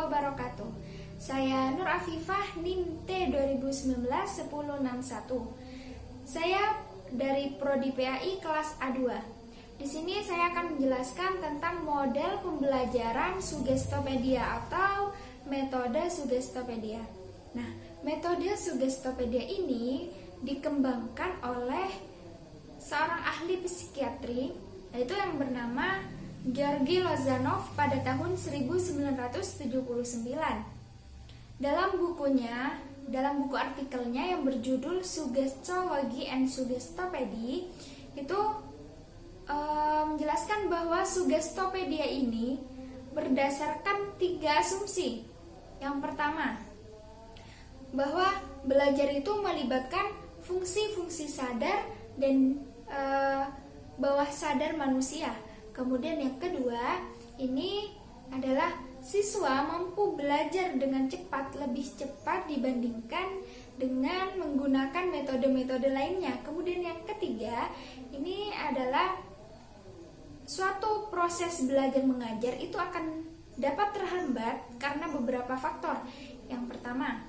wabarakatuh. Saya Nur Afifah, NIM T 2019-1061. Saya dari Prodi PAI kelas A2. Di sini saya akan menjelaskan tentang model pembelajaran Sugestopedia atau metode Sugestopedia. Nah, metode Sugestopedia ini dikembangkan oleh seorang ahli psikiatri, yaitu yang bernama Georgi Lozanov pada tahun 1979. Dalam buku artikelnya yang berjudul Suggestology and Suggestopedy, itu menjelaskan bahwa Sugestopedia ini berdasarkan 3 asumsi. Yang pertama, bahwa belajar itu melibatkan fungsi-fungsi sadar dan bawah sadar manusia. Kemudian yang kedua, ini adalah siswa mampu belajar dengan cepat, lebih cepat dibandingkan dengan menggunakan metode-metode lainnya. Kemudian yang ketiga, ini adalah suatu proses belajar mengajar itu akan dapat terhambat karena beberapa faktor. Yang pertama,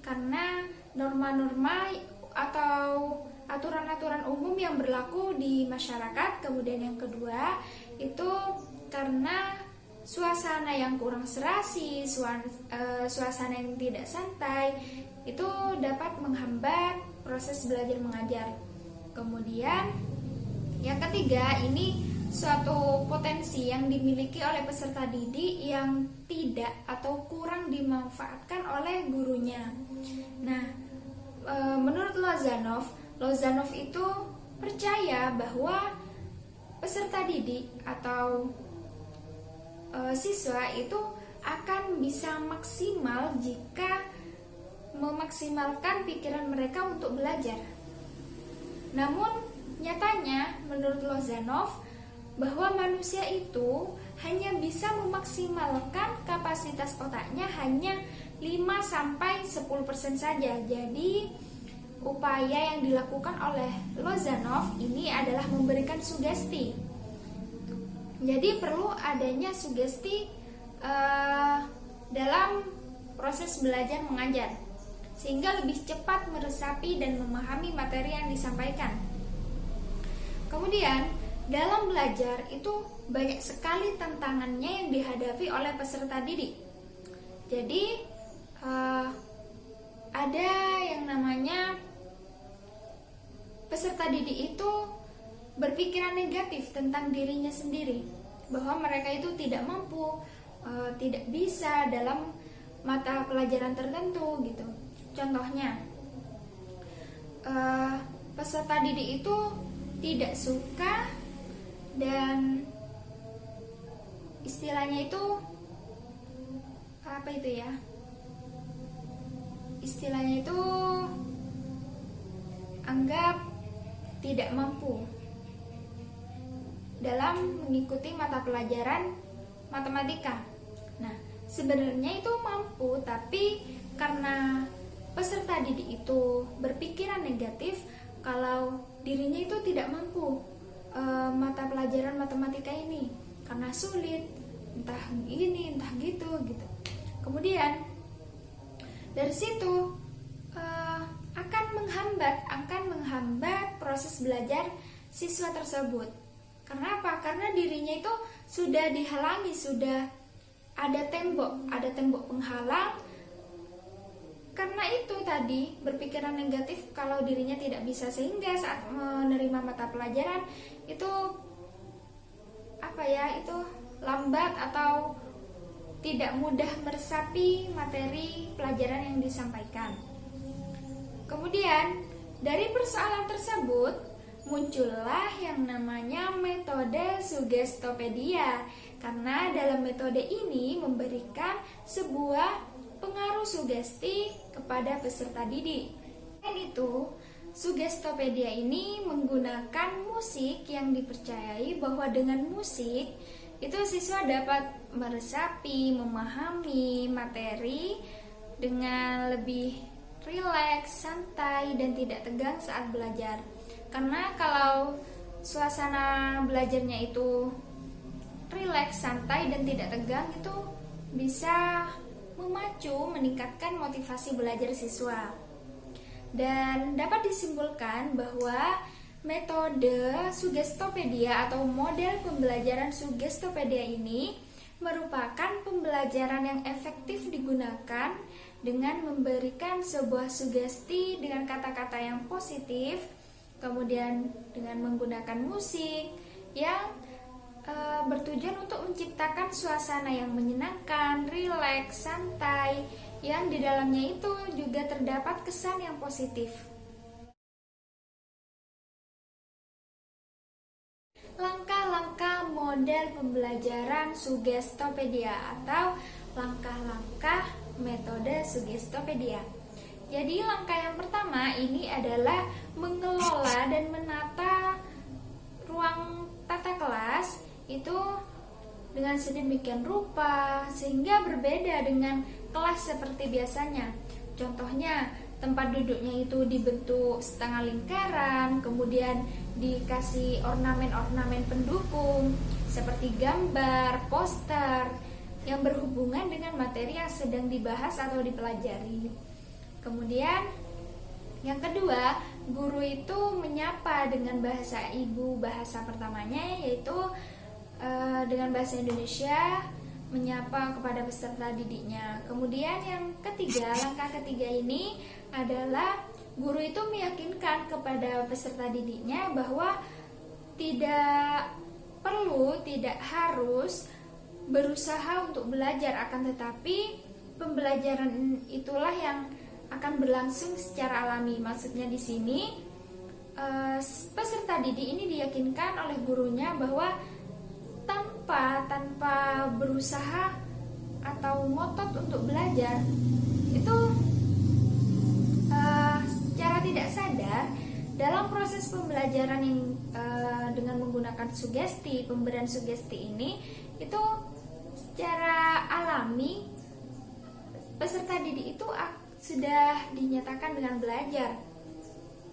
karena norma-norma atau aturan-aturan umum yang berlaku di masyarakat. Kemudian yang kedua, itu karena suasana yang kurang serasi, suasana yang tidak santai, itu dapat menghambat proses belajar mengajar. Kemudian yang ketiga, ini suatu potensi yang dimiliki oleh peserta didik yang tidak atau kurang dimanfaatkan oleh gurunya. Nah, menurut Lozanov itu percaya bahwa peserta didik atau siswa itu akan bisa maksimal jika memaksimalkan pikiran mereka untuk belajar. Namun nyatanya menurut Lozanov bahwa manusia itu hanya bisa memaksimalkan kapasitas otaknya hanya 5-10% saja. Jadi upaya yang dilakukan oleh Lozanov ini adalah memberikan sugesti. Jadi perlu adanya sugesti dalam proses belajar mengajar, sehingga lebih cepat meresapi dan memahami materi yang disampaikan. Kemudian dalam belajar itu banyak sekali tantangannya yang dihadapi oleh peserta didik. Jadi ada yang namanya peserta didik itu berpikiran negatif tentang dirinya sendiri, bahwa mereka itu tidak mampu, tidak bisa dalam mata pelajaran tertentu gitu. Contohnya, peserta didik itu tidak suka dan istilahnya itu apa itu ya? Istilahnya itu anggap tidak mampu dalam mengikuti mata pelajaran matematika. Nah, sebenarnya itu mampu, tapi karena peserta didik itu berpikiran negatif kalau dirinya itu tidak mampu mata pelajaran matematika ini karena sulit, entah gini, entah gitu. Kemudian dari situ akan menghambat proses belajar siswa tersebut. Karena apa? Karena dirinya itu sudah dihalangi, sudah ada tembok penghalang. Karena itu tadi berpikiran negatif kalau dirinya tidak bisa, sehingga saat menerima mata pelajaran itu itu lambat atau tidak mudah meresapi materi pelajaran yang disampaikan. Kemudian dari persoalan tersebut muncullah yang namanya metode Sugestopedia, karena dalam metode ini memberikan sebuah pengaruh sugesti kepada peserta didik. Selain itu, Sugestopedia ini menggunakan musik yang dipercayai bahwa dengan musik itu siswa dapat meresapi, memahami materi dengan lebih rileks, santai, dan tidak tegang saat belajar. Karena kalau suasana belajarnya itu rileks, santai, dan tidak tegang, itu bisa memacu, meningkatkan motivasi belajar siswa. Dan dapat disimpulkan bahwa metode Sugestopedia atau model pembelajaran Sugestopedia ini merupakan pembelajaran yang efektif digunakan dengan memberikan sebuah sugesti dengan kata-kata yang positif, kemudian dengan menggunakan musik yang bertujuan untuk menciptakan suasana yang menyenangkan, rileks, santai, yang di dalamnya itu juga terdapat kesan yang positif. Langkah-langkah model pembelajaran Sugestopedia atau langkah-langkah metode Sugestopedia. Jadi langkah yang pertama ini adalah mengelola dan menata ruang tata kelas itu dengan sedemikian rupa sehingga berbeda dengan kelas seperti biasanya. Contohnya, tempat duduknya itu dibentuk setengah lingkaran, kemudian dikasih ornamen-ornamen pendukung seperti gambar, poster yang berhubungan dengan materi yang sedang dibahas atau dipelajari. Kemudian yang kedua, guru itu menyapa dengan bahasa ibu, bahasa pertamanya yaitu dengan bahasa Indonesia, menyapa kepada peserta didiknya. Kemudian yang ketiga, langkah ketiga ini adalah guru itu meyakinkan kepada peserta didiknya bahwa tidak perlu, tidak harus berusaha untuk belajar, akan tetapi pembelajaran itulah yang akan berlangsung secara alami. Maksudnya di sini peserta didik ini diyakinkan oleh gurunya bahwa tanpa berusaha atau ngotot untuk belajar itu secara tidak sadar dalam proses pembelajaran yang dengan menggunakan sugesti, pemberian sugesti ini itu secara alami peserta didik itu sudah dinyatakan dengan belajar.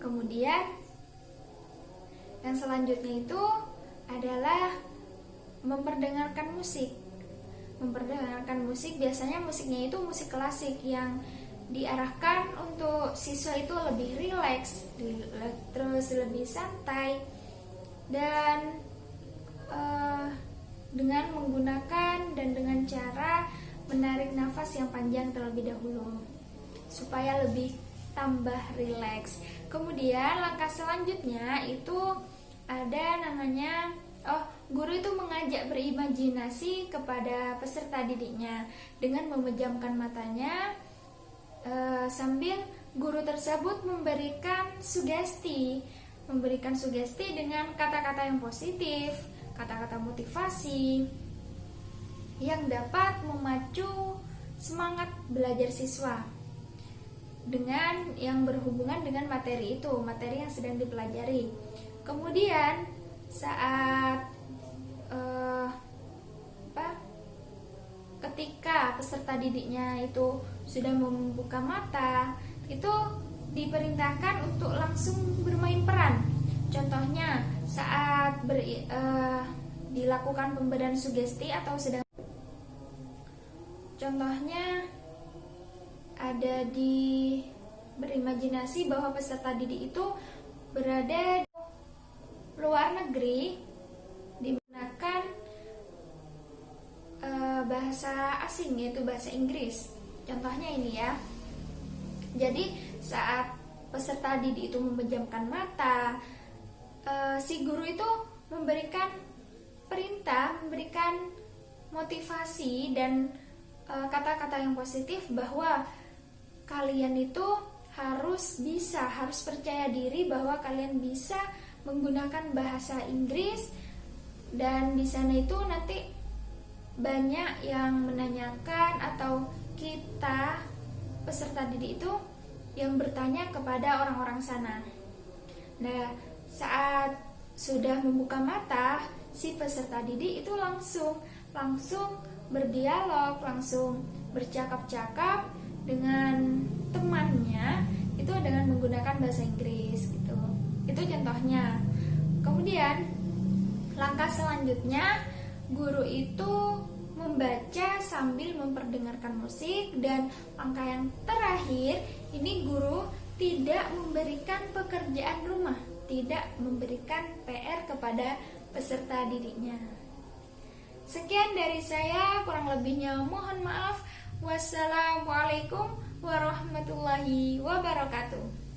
Kemudian yang selanjutnya itu adalah memperdengarkan musik. Memperdengarkan musik, biasanya musiknya itu musik klasik yang diarahkan untuk siswa itu lebih rileks, terus lebih santai, dan dengan menggunakan dan dengan cara menarik nafas yang panjang terlebih dahulu supaya lebih tambah rileks. Kemudian langkah selanjutnya itu ada namanya guru itu mengajak berimajinasi kepada peserta didiknya dengan memejamkan matanya sambil guru tersebut memberikan sugesti dengan kata-kata yang positif, kata-kata motivasi yang dapat memacu semangat belajar siswa dengan yang berhubungan dengan materi itu, materi yang sedang dipelajari. Kemudian saat ketika peserta didiknya itu sudah membuka mata, itu diperintahkan untuk langsung bermain peran. Contohnya saat dilakukan pemberian sugesti atau sedang contohnya ada di berimajinasi bahwa peserta didik itu berada di luar negeri digunakan bahasa asing yaitu bahasa Inggris. Contohnya ini ya. Jadi saat peserta didik itu memejamkan mata, si guru itu memberikan perintah, memberikan motivasi dan kata-kata yang positif bahwa kalian itu harus percaya diri bahwa kalian bisa menggunakan bahasa Inggris, dan di sana itu nanti banyak yang menanyakan atau kita peserta didik itu yang bertanya kepada orang-orang sana. Nah, saat sudah membuka mata, si peserta didik itu langsung berdialog, langsung bercakap-cakap dengan temannya itu dengan menggunakan bahasa Inggris gitu. Itu contohnya. Kemudian langkah selanjutnya guru itu membaca sambil memperdengarkan musik. Dan langkah yang terakhir, ini guru tidak memberikan pekerjaan rumah, tidak memberikan PR kepada peserta didiknya. Sekian dari saya, kurang lebihnya mohon maaf. Wassalamualaikum warahmatullahi wabarakatuh.